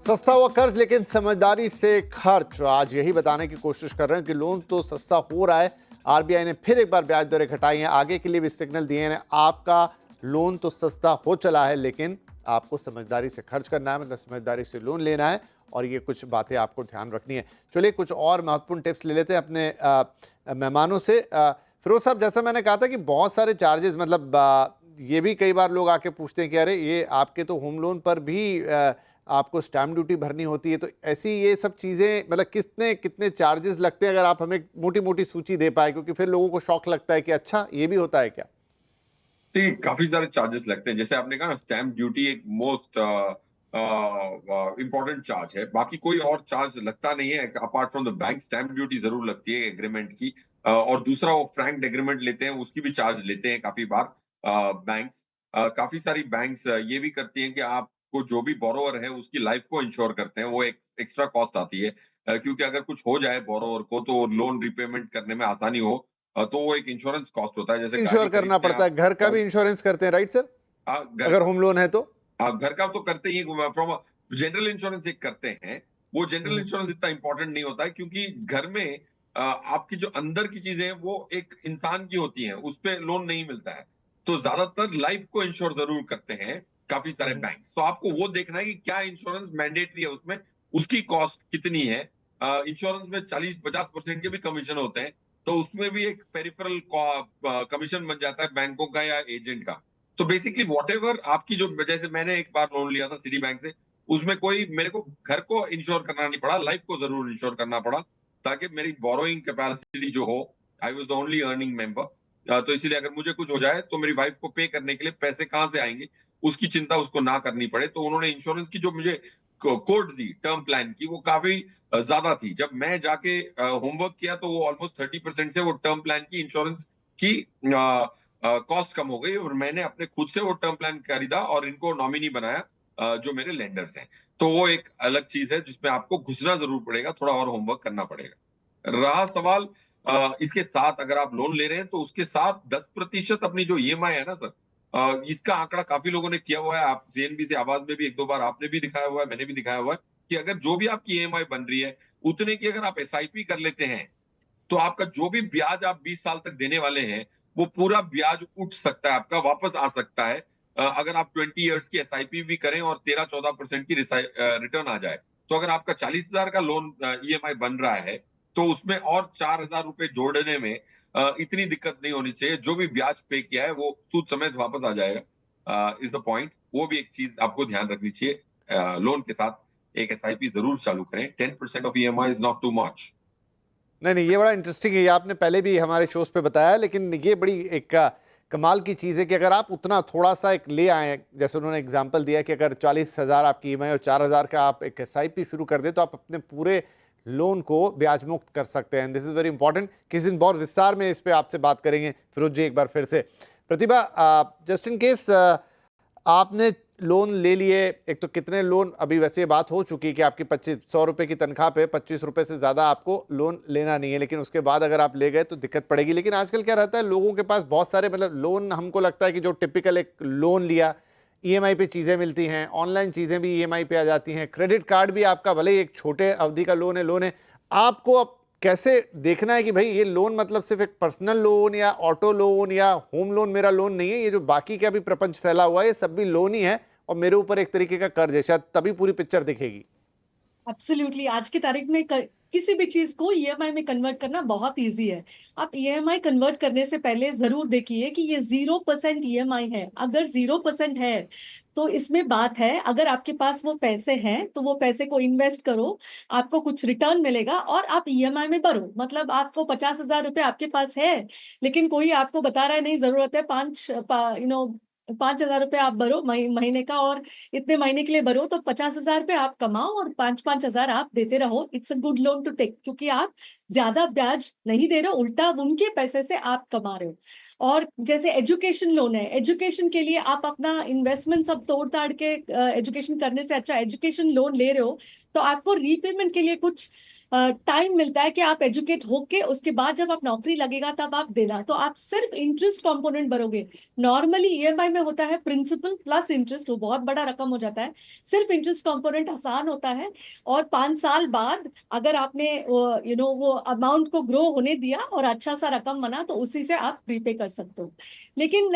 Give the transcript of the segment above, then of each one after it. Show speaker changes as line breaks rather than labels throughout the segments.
सस्ता हुआ कर्ज लेकिन समझदारी से खर्च। आज यही बताने की कोशिश कर रहे हैं कि लोन तो सस्ता हो रहा है। आरबीआई ने फिर एक बार ब्याज दरें घटाई हैं, आगे के लिए भी सिग्नल दिए हैं। आपका लोन तो सस्ता हो चला है लेकिन आपको समझदारी से खर्च करना है, मतलब समझदारी से लोन लेना है और ये कुछ बातें आपको ध्यान रखनी है। चलिए कुछ और महत्वपूर्ण टिप्स ले लेते हैं अपने मेहमानों से। फिरोज साहब, जैसा मैंने कहा था कि बहुत सारे चार्जेस, मतलब ये भी कई बार लोग आके पूछते हैं कि अरे ये आपके तो होम लोन पर भी आपको स्टैम्प ड्यूटी भरनी होती है, तो ऐसी ये सब चीज़ें, मतलब कितने कितने चार्जेस लगते हैं, अगर आप हमें मोटी मोटी सूची दे पाए, क्योंकि फिर लोगों को शौक लगता है कि अच्छा ये भी होता है क्या।
ठीक, काफी सारे चार्जेस लगते हैं। जैसे आपने कहा ना, स्टैम्प ड्यूटी एक मोस्ट इंपॉर्टेंट चार्ज है। बाकी कोई और चार्ज लगता नहीं है apart from the bank. Stamp duty जरूर लगती है एग्रीमेंट की। और दूसरा, वो फ्रैंक एग्रीमेंट लेते हैं, उसकी भी चार्ज लेते हैं काफी बार बैंक। काफी सारी बैंक्स ये भी करती हैं कि आपको जो भी बोरोवर है उसकी लाइफ को इंश्योर करते हैं। वो एक एक्स्ट्रा कॉस्ट आती है, क्योंकि अगर कुछ हो जाए बोरोवर को तो लोन रिपेमेंट करने में आसानी हो। तो वो एक इंश्योरेंस कॉस्ट होता है। जैसे
इंश्योर
गाड़ी
करना
खरीदते हैं
पड़ता
आप,
है, घर का भी इंश्योरेंस करते हैं, राइट सर,
घर
अगर
का
होम लोन है तो।
घर का तो करते ही। फ्रॉम जनरल इंश्योरेंस एक करते हैं। वो जनरल
हम्म,
इंश्योरेंस इतना इंपॉर्टेंट नहीं होता है, क्योंकि घर में आपकी जो अंदर की चीजें हैं वो एक इंसान की होती हैं, उस पे लोन नहीं मिलता है। तो ज्यादातर लाइफ को इंश्योर जरूर करते हैं काफी सारे
हम्म,
बैंक। तो आपको वो देखना है कि क्या इंश्योरेंस मैंडेटरी है उसमें, उसकी कॉस्ट कितनी है। इंश्योरेंस में 40-50% के भी कमीशन होते हैं। तो उसमें भी एक पेरिफेरल कमीशन बन जाता है बैंकों का या एजेंट का। तो बेसिकली वॉट एवर आपकी जो, जैसे मैंने एक बार लोन लिया था सिटी बैंक से, उसमें कोई मेरे को घर को इंश्योर करना नहीं पड़ा, लाइफ को जरूर इंश्योर करना पड़ा, ताकि मेरी बोरोइंग कैपेसिटी जो हो, I was the only earning member. तो इसीलिए अगर मुझे कुछ हो जाए तो मेरी वाइफ को पे करने के लिए पैसे कहाँ से आएंगे, उसकी चिंता उसको ना करनी पड़े। तो उन्होंने इंश्योरेंस की जो मुझे कोड दी टर्म प्लान की, वो काफी ज्यादा थी। जब मैं जाके होमवर्क किया तो वो ऑलमोस्ट 30% से वो टर्म प्लान की इंश्योरेंस की कॉस्ट कम हो गई, और मैंने अपने खुद से वो टर्म प्लान खरीदा और इनको नॉमिनी बनाया, जो मेरे लेंडर्स हैं। तो वो एक अलग चीज है जिसमें आपको घुसना जरूर पड़ेगा, थोड़ा और होमवर्क करना पड़ेगा। रहा सवाल इसके साथ अगर आप लोन ले रहे हैं तो उसके साथ 10% अपनी जो ईएमआई है ना सर, इसका आंकड़ा काफी लोगों ने किया हुआ है। आप जेएनबी से आवाज में भी एक दो बार आपने भी दिखाया हुआ है, मैंने भी दिखाया हुआ है, कि अगर जो भी आपकी ईएमआई बन रही है उतने की अगर आप एसआईपी कर लेते हैं, तो आपका जो भी ब्याज आप 20 साल तक देने वाले हैं, वो पूरा ब्याज उठ सकता है, आपका वापस आ सकता है। अगर आप 20 ईयर्स की एसआईपी भी करें और 13-14% की रिटर्न आ जाए, तो अगर आपका 40,000 का लोन ईएमआई बन रहा है, तो उसमें और 4,000 रुपए जोड़ने में इतनी दिक्कत नहीं होनी चाहिए। जो भी ब्याज पे किया है वो सूद समेत वापस आ जाएगा, इज द पॉइंट। वो भी एक चीज आपको ध्यान रखनी चाहिए। लोन के साथ एक एसआईपी जरूर चालू करें। 10% of EMI is not too much.
नहीं नहीं, ये बड़ा इंटरेस्टिंग है, ये आपने पहले भी हमारे शोज पे बताया, लेकिन ये बड़ी एक कमाल की चीज़ है कि अगर आप उतना थोड़ा सा एक ले आए, जैसे उन्होंने एग्जांपल दिया कि अगर 40,000 आपकी ईएमआई और 4,000 का आप एक एसआईपी शुरू कर दें तो आप अपने पूरे लोन को ब्याज मुक्त कर सकते हैं। This is very important. किसी दिन बहुत विस्तार में इस पर आपसे बात करेंगे फिरोज जी, एक बार फिर से। प्रतिभा, जस्ट इन केस आपने लोन ले लिए, एक तो कितने लोन, अभी वैसे ये बात हो चुकी कि आपकी 2500 रुपए की तनख्वाह पे 25 रुपए से ज़्यादा आपको लोन लेना नहीं है, लेकिन उसके बाद अगर आप ले गए तो दिक्कत पड़ेगी। लेकिन आजकल क्या रहता है, लोगों के पास बहुत सारे, मतलब लोन, हमको लगता है कि जो टिपिकल एक लोन लिया, ईएमआई पे चीज़ें मिलती हैं, ऑनलाइन चीज़ें भी ईएमआई पे आ जाती हैं, क्रेडिट कार्ड भी आपका भले ही एक छोटे अवधि का लोन है। आपको अब कैसे देखना है कि भाई ये लोन मतलब सिर्फ एक पर्सनल लोन या ऑटो लोन या होम लोन मेरा लोन नहीं है, ये जो बाकी का भी प्रपंच फैला हुआ है ये सब भी लोन ही है और मेरे ऊपर एक तरीके का कर्ज है, शायद तभी पूरी पिक्चर दिखेगी।
एब्सोल्युटली, आज की तारीख में किसी भी चीज को ईएमआई में कन्वर्ट करना बहुत इजी है। आप ईएमआई कन्वर्ट करने से पहले जरूर देखिए कि ये 0% ईएमआई है। अगर 0% है तो इसमें बात है, अगर आपके पास वो पैसे हैं तो वो पैसे को इन्वेस्ट करो, आपको कुछ रिटर्न मिलेगा और आप ईएमआई में भरो। मतलब आपको 50,000 रुपए आपके पास है, लेकिन कोई आपको बता रहा है नहीं, जरूरत है 5,000 रुपए आप भरो महीने का, और इतने महीने के लिए भरो, तो 50,000 रुपए आप कमाओ और 5-5 हजार आप देते रहो। It's a good loan to take, क्योंकि आप ज्यादा ब्याज नहीं दे रहे हो, उल्टा उनके पैसे से आप कमा रहे हो। और जैसे एजुकेशन लोन है, एजुकेशन के लिए आप अपना इन्वेस्टमेंट सब तोड़ ताड़ के एजुकेशन करने से अच्छा एजुकेशन लोन ले रहे हो, तो आपको रीपेमेंट के लिए कुछ टाइम मिलता है कि आप एजुकेट होके उसके बाद जब आप नौकरी लगेगा तब आप देना, तो आप सिर्फ इंटरेस्ट कंपोनेंट भरोगे। नॉर्मली ईएमआई में होता है प्रिंसिपल प्लस इंटरेस्ट, वो बहुत बड़ा रकम हो जाता है। सिर्फ इंटरेस्ट कंपोनेंट आसान होता है, और 5 साल बाद अगर आपने वो अमाउंट को ग्रो होने दिया और अच्छा सा रकम बना तो उसी से आप प्रीपे कर सकते हो। लेकिन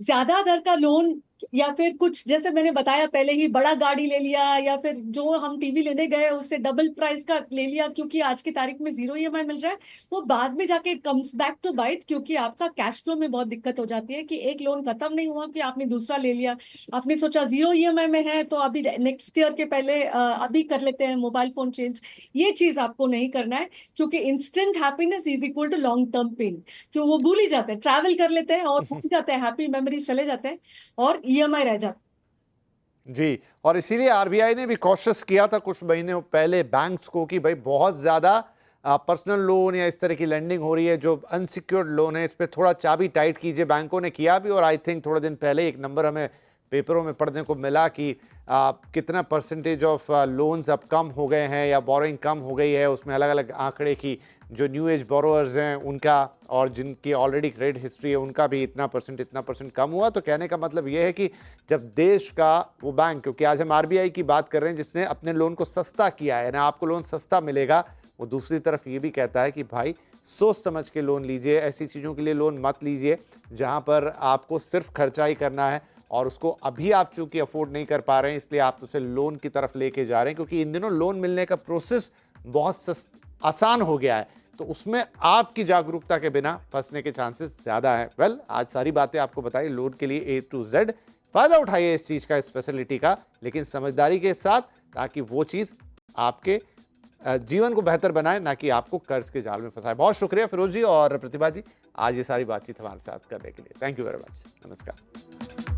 ज्यादा दर का लोन, या फिर कुछ जैसे मैंने बताया पहले ही, बड़ा गाड़ी ले लिया, या फिर जो हम टीवी लेने गए उससे डबल प्राइस का ले लिया क्योंकि आज की तारीख में 0 ईएमआई मिल रहा है, वो बाद में जाके कम्स बैक टू बाइट, क्योंकि आपका कैश फ्लो में बहुत दिक्कत हो जाती है कि एक लोन खत्म नहीं हुआ कि आपने दूसरा ले लिया। आपने सोचा 0 ईएमआई में है तो अभी नेक्स्ट ईयर के पहले अभी कर लेते हैं मोबाइल फोन चेंज। ये चीज आपको नहीं करना है, क्योंकि instant happiness is equal to long term pain. क्यों वो भूल ही जाते हैं, ट्रैवल कर लेते हैं और भूल जाते हैं, हैप्पी मेमोरीज चले जाते हैं और ईएमआई रह जाता है।
जी, और इसीलिए आरबीआई ने भी कॉशियस किया था कुछ महीने पहले बैंक्स को कि भाई बहुत ज़्यादा पर्सनल लोन या इस तरह की लेंडिंग हो रही है जो अनसिक्योर्ड लोन है, इस पे थोड़ा चाबी टाइट कीजिए। बैंकों ने किया भी, और आई थिंक थोड़े दिन पहले एक नंबर हमें पेपरों में पढ़ने को मिला कि कितना परसेंटेज ऑफ लोन्स अब कम हो गए हैं या बोरोइंग कम हो गई है। उसमें अलग अलग आंकड़े की जो न्यू एज बोरोअर्स हैं उनका और जिनकी ऑलरेडी क्रेडिट हिस्ट्री है उनका भी इतना परसेंट कम हुआ। तो कहने का मतलब ये है कि जब देश का वो बैंक, क्योंकि आज हम आरबीआई की बात कर रहे हैं जिसने अपने लोन को सस्ता किया है ना, आपको लोन सस्ता मिलेगा, वो दूसरी तरफ ये भी कहता है कि भाई सोच समझ के लोन लीजिए, ऐसी चीज़ों के लिए लोन मत लीजिए जहाँ पर आपको सिर्फ खर्चा ही करना है और उसको अभी आप चूंकि अफोर्ड नहीं कर पा रहे हैं इसलिए आप उसे लोन की तरफ लेके जा रहे हैं, क्योंकि इन दिनों लोन मिलने का प्रोसेस बहुत आसान हो गया है, तो उसमें आपकी जागरूकता के बिना फंसने के चांसेस ज़्यादा हैं। वेल, आज सारी बातें आपको बताई लोन के लिए A to Z। फ़ायदा उठाइए इस चीज़ का, इस फैसिलिटी का, लेकिन समझदारी के साथ, ताकि वो चीज़ आपके जीवन को बेहतर बनाए, ना कि आपको कर्ज के जाल में फंसाए। बहुत शुक्रिया फिरोज जी और प्रतिभा जी आज ये सारी बातचीत हमारे साथ करने के लिए। Thank you very much. नमस्कार।